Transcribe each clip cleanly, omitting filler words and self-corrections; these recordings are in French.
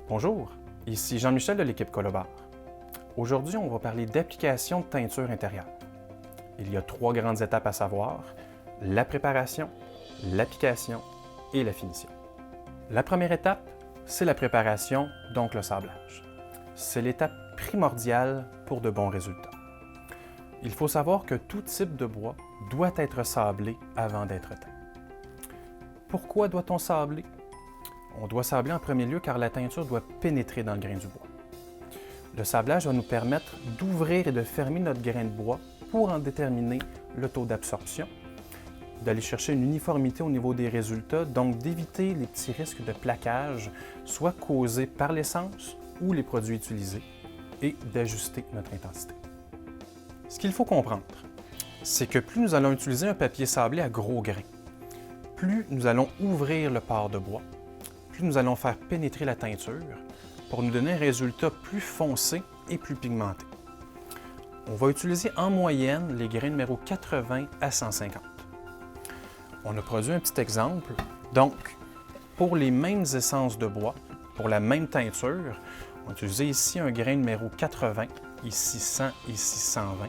Bonjour, ici Jean-Michel de l'équipe Colobar. Aujourd'hui, on va parler d'application de teinture intérieure. Il y a 3 grandes étapes à savoir: la préparation, l'application et la finition. La première étape, c'est la préparation, donc le sablage. C'est l'étape primordiale pour de bons résultats. Il faut savoir que tout type de bois doit être sablé avant d'être teint. Pourquoi doit-on sabler? On doit sabler en premier lieu car la teinture doit pénétrer dans le grain du bois. Le sablage va nous permettre d'ouvrir et de fermer notre grain de bois pour en déterminer le taux d'absorption, d'aller chercher une uniformité au niveau des résultats, donc d'éviter les petits risques de plaquage, soit causés par l'essence ou les produits utilisés, et d'ajuster notre intensité. Ce qu'il faut comprendre, c'est que plus nous allons utiliser un papier sablé à gros grains, plus nous allons ouvrir le pore de bois, plus nous allons faire pénétrer la teinture pour nous donner un résultat plus foncé et plus pigmenté. On va utiliser en moyenne les grains numéro 80 à 150. On a produit un petit exemple. Donc, pour les mêmes essences de bois, pour la même teinture, on a utilisé ici un grain numéro 80, ici 100, ici 120.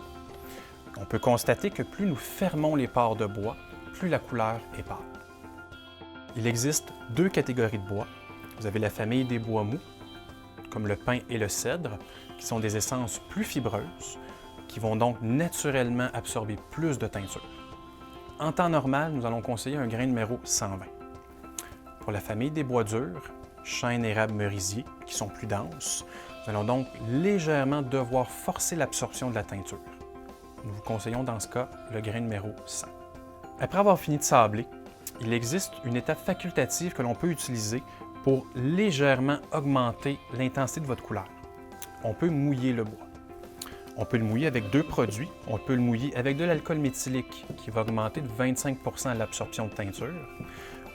On peut constater que plus nous fermons les pores de bois, plus la couleur est pâle. Il existe 2 catégories de bois. Vous avez la famille des bois mous, comme le pin et le cèdre, qui sont des essences plus fibreuses, qui vont donc naturellement absorber plus de teinture. En temps normal, nous allons conseiller un grain numéro 120. Pour la famille des bois durs, chêne, érable, merisier, qui sont plus denses, nous allons donc légèrement devoir forcer l'absorption de la teinture. Nous vous conseillons dans ce cas le grain numéro 100. Après avoir fini de sabler, il existe une étape facultative que l'on peut utiliser pour légèrement augmenter l'intensité de votre couleur. On peut mouiller le bois. On peut le mouiller avec 2 produits. On peut le mouiller avec de l'alcool méthylique qui va augmenter de 25 % l'absorption de teinture,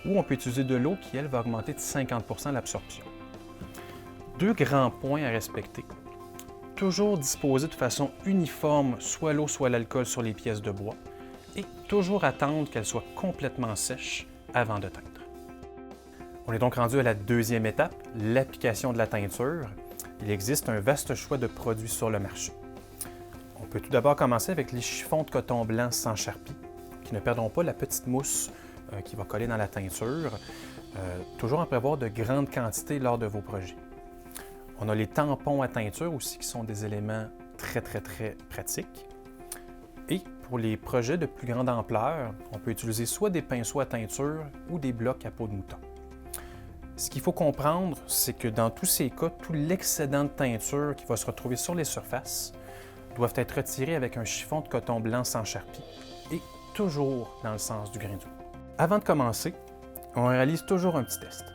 ou on peut utiliser de l'eau qui, elle, va augmenter de 50 % l'absorption. 2 grands points à respecter. Toujours disposer de façon uniforme soit l'eau soit l'alcool sur les pièces de bois et toujours attendre qu'elles soient complètement sèches avant de teindre. On est donc rendu à la 2e étape, l'application de la teinture. Il existe un vaste choix de produits sur le marché. On peut tout d'abord commencer avec les chiffons de coton blanc sans charpie, qui ne perdront pas la petite mousse qui va coller dans la teinture. Toujours en prévoir de grandes quantités lors de vos projets. On a les tampons à teinture aussi, qui sont des éléments très pratiques. Et pour les projets de plus grande ampleur, on peut utiliser soit des pinceaux à teinture ou des blocs à peau de mouton. Ce qu'il faut comprendre, c'est que dans tous ces cas, tout l'excédent de teinture qui va se retrouver sur les surfaces doivent être retirés avec un chiffon de coton blanc sans charpie et toujours dans le sens du grain du bois. Avant de commencer, on réalise toujours un petit test.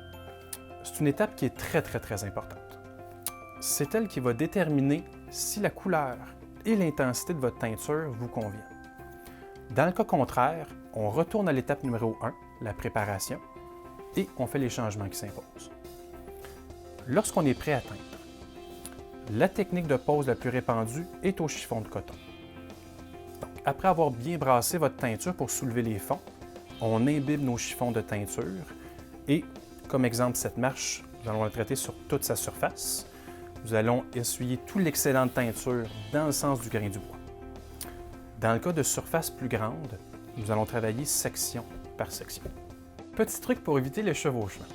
C'est une étape qui est très importante. C'est elle qui va déterminer si la couleur et l'intensité de votre teinture vous conviennent. Dans le cas contraire, on retourne à l'étape numéro 1, la préparation, et on fait les changements qui s'imposent. Lorsqu'on est prêt à teindre, la technique de pose la plus répandue est au chiffon de coton. Donc, après avoir bien brassé votre teinture pour soulever les fonds, on imbibe nos chiffons de teinture et, comme exemple cette marche, nous allons la traiter sur toute sa surface. Nous allons essuyer tout l'excédent de teinture dans le sens du grain du bois. Dans le cas de surface plus grande, nous allons travailler section par section. Petit truc pour éviter les chevauchements.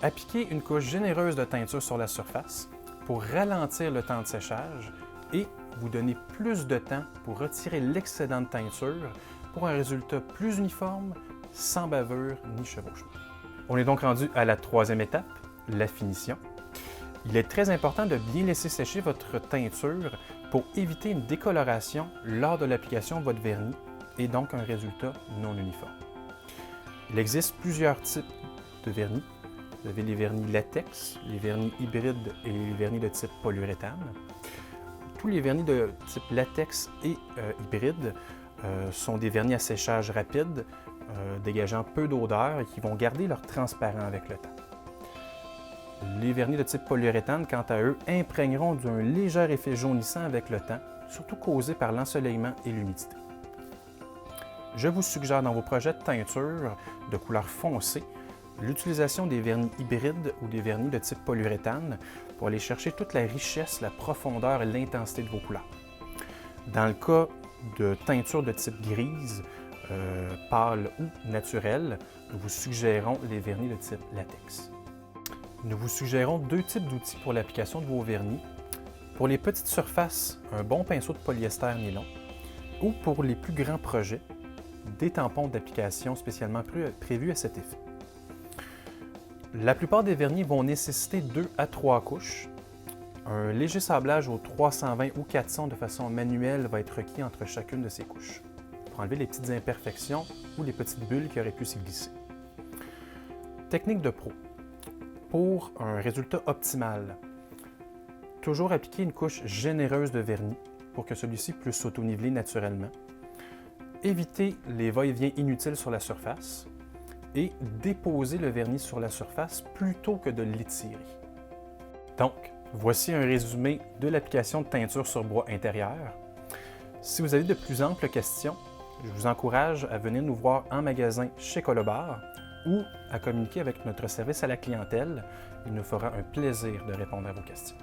Appliquez une couche généreuse de teinture sur la surface pour ralentir le temps de séchage et vous donner plus de temps pour retirer l'excédent de teinture pour un résultat plus uniforme, sans bavure ni chevauchement. On est donc rendu à la 3e étape, la finition. Il est très important de bien laisser sécher votre teinture pour éviter une décoloration lors de l'application de votre vernis et donc un résultat non uniforme. Il existe plusieurs types de vernis. Vous avez les vernis latex, les vernis hybrides et les vernis de type polyuréthane. Tous les vernis de type latex et hybride sont des vernis à séchage rapide, dégageant peu d'odeur et qui vont garder leur transparent avec le temps. Les vernis de type polyuréthane, quant à eux, imprégneront d'un léger effet jaunissant avec le temps, surtout causé par l'ensoleillement et l'humidité. Je vous suggère dans vos projets de teinture de couleur foncée l'utilisation des vernis hybrides ou des vernis de type polyuréthane pour aller chercher toute la richesse, la profondeur et l'intensité de vos couleurs. Dans le cas de teinture de type grise, pâle ou naturelle, nous vous suggérons les vernis de type latex. Nous vous suggérons deux types d'outils pour l'application de vos vernis. Pour les petites surfaces, un bon pinceau de polyester nylon, ou pour les plus grands projets, des tampons d'application spécialement prévus à cet effet. La plupart des vernis vont nécessiter 2 à 3 couches. Un léger sablage au 320 ou 400 de façon manuelle va être requis entre chacune de ces couches, pour enlever les petites imperfections ou les petites bulles qui auraient pu s'y glisser. Technique de pro. Pour un résultat optimal, toujours appliquer une couche généreuse de vernis pour que celui-ci puisse s'auto-niveler naturellement. Éviter les va-et-vient inutiles sur la surface et déposer le vernis sur la surface plutôt que de l'étirer. Donc, voici un résumé de l'application de teinture sur bois intérieur. Si vous avez de plus amples questions, je vous encourage à venir nous voir en magasin chez Colobar ou à communiquer avec notre service à la clientèle. Il nous fera un plaisir de répondre à vos questions.